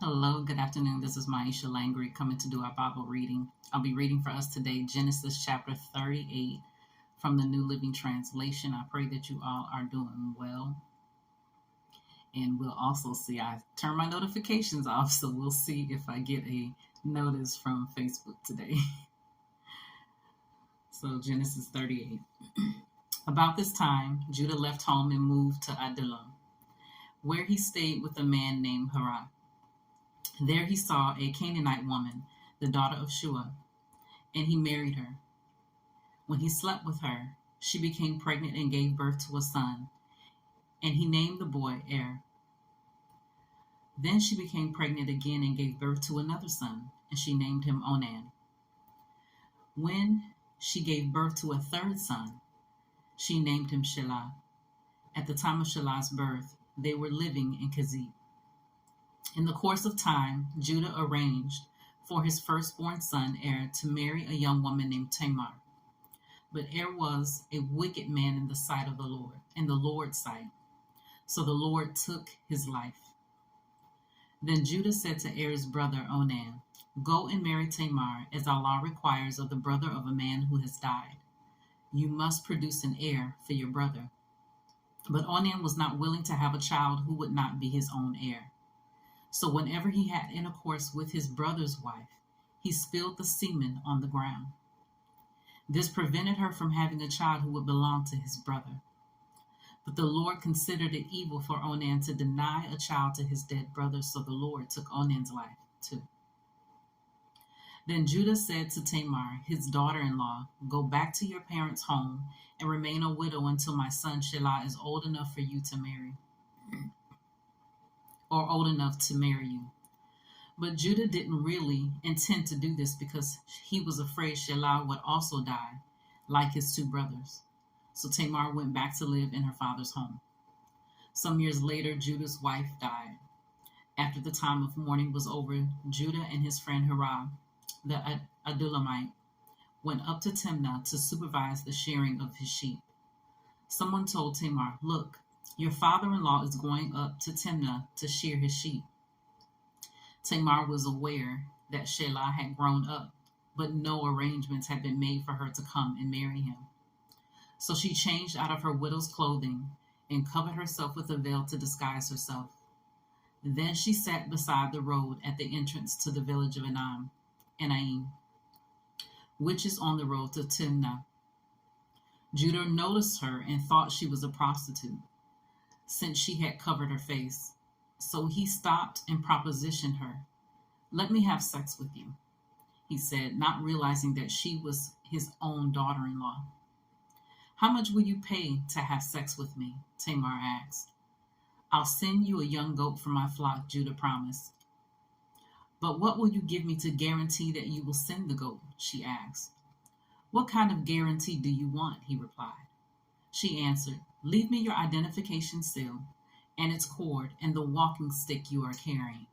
Hello, good afternoon. This is Myesha Langley coming to do our Bible reading. I'll be reading for us today Genesis chapter 38 from the New Living Translation. I pray that you all are doing well. And we'll also see, I turn my notifications off, so we'll see if I get a notice from Facebook today. So, Genesis 38. About this time, Judah left home and moved to Adullam, where he stayed with a man named Harah. There he saw a Canaanite woman, the daughter of Shua, and he married her. When he slept with her, she became pregnant and gave birth to a son, and he named the boy Er. Then she became pregnant again and gave birth to another son, and she named him Onan. When she gave birth to a third son, she named him Shelah. At the time of Shelah's birth, they were living in Kezib. In the course of time, Judah arranged for his firstborn son Er to marry a young woman named Tamar. But Er was a wicked man in the sight of the Lord, in the Lord's sight. So the Lord took his life. Then Judah said to Er's brother Onan, "Go and marry Tamar, as Allah requires of the brother of a man who has died. You must produce an heir for your brother." But Onan was not willing to have a child who would not be his own heir. So whenever he had intercourse with his brother's wife, he spilled the semen on the ground. This prevented her from having a child who would belong to his brother. But the Lord considered it evil for Onan to deny a child to his dead brother, so the Lord took Onan's life too. Then Judah said to Tamar, his daughter-in-law, "Go back to your parents' home and remain a widow until my son Shelah is old enough for you to marry, or old enough to marry you." But Judah didn't really intend to do this because he was afraid Shelah would also die, like his two brothers. So Tamar went back to live in her father's home. Some years later, Judah's wife died. After the time of mourning was over, Judah and his friend Harah, the Adullamite, went up to Timnah to supervise the shearing of his sheep. Someone told Tamar, "Look, your father-in-law is going up to Timnah to shear his sheep." Tamar was aware that Shelah had grown up, but no arrangements had been made for her to come and marry him. So she changed out of her widow's clothing and covered herself with a veil to disguise herself. Then she sat beside the road at the entrance to the village of Enaim, which is on the road to Timnah. Judah noticed her and thought she was a prostitute, since she had covered her face. So he stopped and propositioned her. "Let me have sex with you," he said, not realizing that she was his own daughter-in-law. "How much will you pay to have sex with me?" Tamar asked. "I'll send you a young goat from my flock," Judah promised. "But what will you give me to guarantee that you will send the goat?" she asked. "What kind of guarantee do you want?" he replied. She answered, "Leave me your identification seal and its cord and the walking stick you are carrying."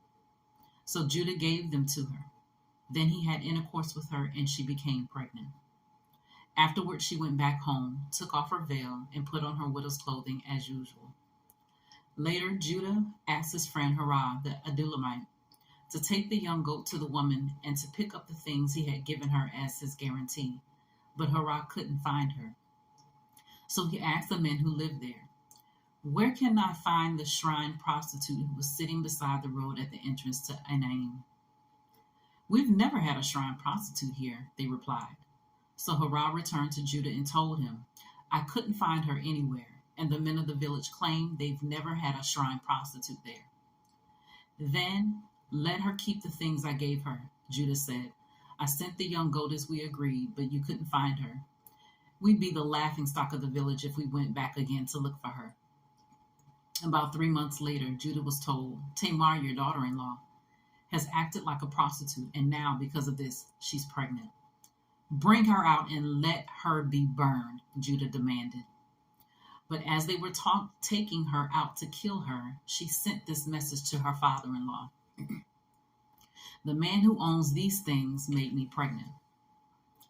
So Judah gave them to her. Then he had intercourse with her, and she became pregnant. Afterward, she went back home, took off her veil, and put on her widow's clothing as usual. Later, Judah asked his friend Harah, the Adullamite, to take the young goat to the woman and to pick up the things he had given her as his guarantee. But Harah couldn't find her. So he asked the men who lived there, "Where can I find the shrine prostitute who was sitting beside the road at the entrance to Enaim?" "We've never had a shrine prostitute here," they replied. So Harah returned to Judah and told him, "I couldn't find her anywhere, and the men of the village claim they've never had a shrine prostitute there." "Then let her keep the things I gave her," Judah said. "I sent the young goat as we agreed, but you couldn't find her. We'd be the laughingstock of the village if we went back again to look for her." About 3 months later, Judah was told, "Tamar, your daughter-in-law, has acted like a prostitute, and now, because of this, she's pregnant. Bring her out and let her be burned," Judah demanded. But as they were taking her out to kill her, she sent this message to her father-in-law: "The man who owns these things made me pregnant.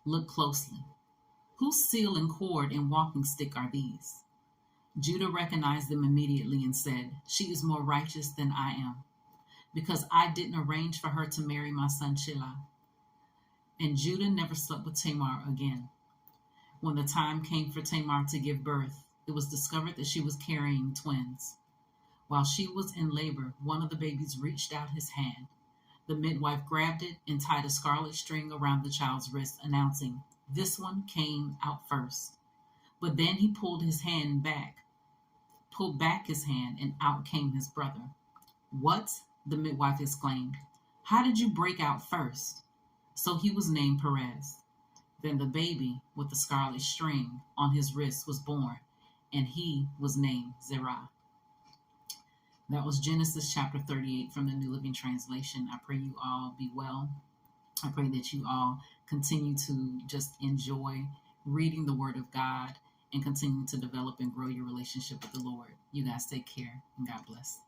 Look closely. Whose seal and cord and walking stick are these?" Judah recognized them immediately and said, "She is more righteous than I am. because I didn't arrange for her to marry my son Shelah. And Judah never slept with Tamar again. When the time came for Tamar to give birth, it was discovered that she was carrying twins. While she was in labor, one of the babies reached out his hand. The midwife grabbed it and tied a scarlet string around the child's wrist, announcing, "This one came out first." But then he pulled back his hand, and out came his brother. "What?" the midwife exclaimed. "How did you break out first?" So he was named Perez. Then the baby with the scarlet string on his wrist was born, and he was named Zerah. That was Genesis chapter 38 from the New Living Translation. I pray you all be well. I pray that you all continue to just enjoy reading the Word of God and continue to develop and grow your relationship with the Lord. You guys take care, and God bless.